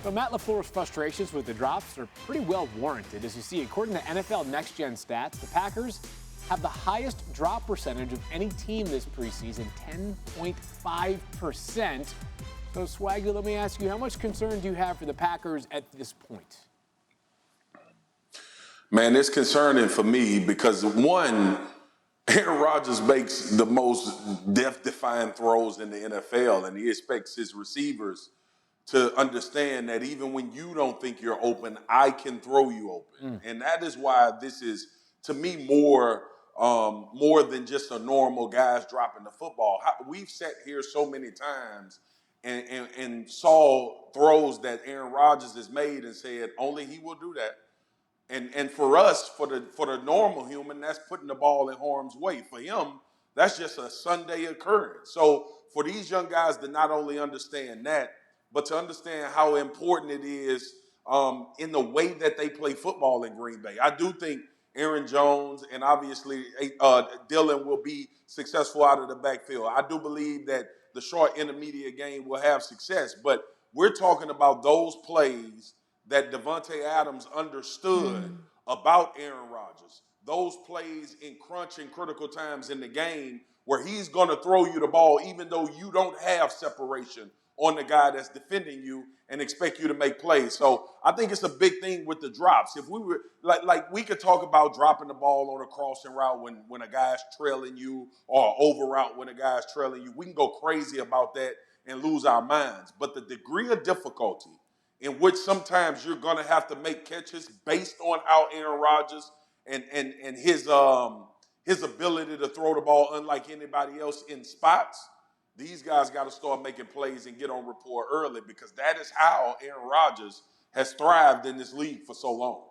But Matt LaFleur's frustrations with the drops are pretty well warranted. As you see, according to NFL Next Gen stats, the Packers have the highest drop percentage of any team this preseason, 10.5%. So, Swagu, let me ask you, how much concern do you have for the Packers at this point? Man, it's concerning for me because, one, Aaron Rodgers makes the most death-defying throws in the NFL, and he expects his receivers to understand that even when you don't think you're open, I can throw you open. And that is why this is, to me, more than just a normal guys dropping the football. We've sat here so many times and saw throws that Aaron Rodgers has made and said, only he will do that. And for us, for the normal human, that's putting the ball in harm's way. For him, that's just a Sunday occurrence. So for these young guys to not only understand that, but to understand how important it is in the way that they play football in Green Bay. I do think Aaron Jones and obviously Dillon will be successful out of the backfield. I do believe that the short intermediate game will have success, but we're talking about those plays that Davante Adams understood about Aaron Rodgers. Those plays in crunch and critical times in the game where he's going to throw you the ball even though you don't have separation on the guy that's defending you and expect you to make plays. So I think it's a big thing with the drops. If we were like we could talk about dropping the ball on a crossing route when a guy's trailing you or over route when a guy's trailing you. We can go crazy about that and lose our minds. But the degree of difficulty in which sometimes you're going to have to make catches based on how Aaron Rodgers and his ability to throw the ball unlike anybody else in spots, these guys got to start making plays and get on rapport early because that is how Aaron Rodgers has thrived in this league for so long.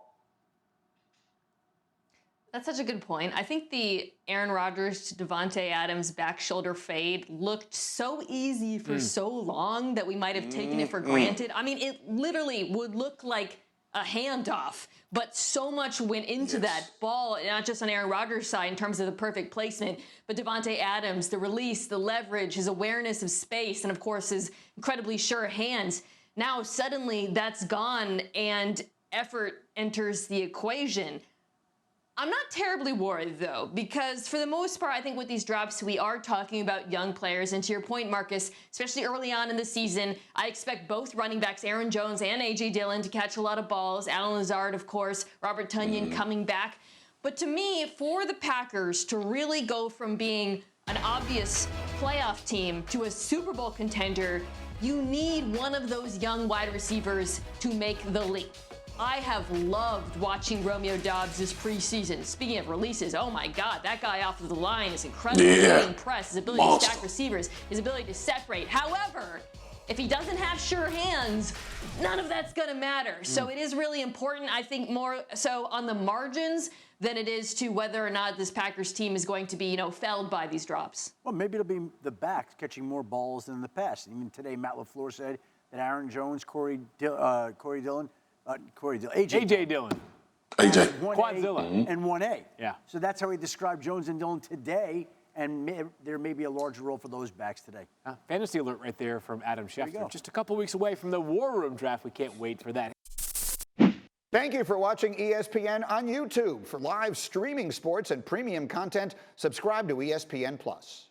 That's such a good point. I think the Aaron Rodgers to Davante Adams back shoulder fade looked so easy for so long that we might have taken it for granted. I mean, it literally would look like a handoff, but so much went into that ball, not just on Aaron Rodgers' side in terms of the perfect placement, but Davante Adams, the release, the leverage, his awareness of space, and of course his incredibly sure hands. Now suddenly that's gone and effort enters the equation. I'm not terribly worried, though, because for the most part, I think with these drops, we are talking about young players. And to your point, Marcus, especially early on in the season, I expect both running backs, Aaron Jones and A.J. Dillon, to catch a lot of balls. Alan Lazard, of course, Robert Tonyan coming back. But to me, for the Packers to really go from being an obvious playoff team to a Super Bowl contender, you need one of those young wide receivers to make the leap. I have loved watching Romeo Doubs this preseason. Speaking of releases, oh my God, that guy off of the line is incredible. Really impressed. His ability to stack receivers, his ability to separate. However, if he doesn't have sure hands, none of that's going to matter. So it is really important, I think, more so on the margins than it is to whether or not this Packers team is going to be, felled by these drops. Well, maybe it'll be the backs catching more balls than in the past. Even today, Matt LaFleur said that Aaron Jones, AJ Dillon. Quadzilla. And 1A. Yeah. So that's how he described Jones and Dillon today, and there may be a larger role for those backs today. Fantasy alert right there from Adam Schefter. Just a couple weeks away from the War Room draft. We can't wait for that. Thank you for watching ESPN on YouTube. For live streaming sports and premium content, subscribe to ESPN+.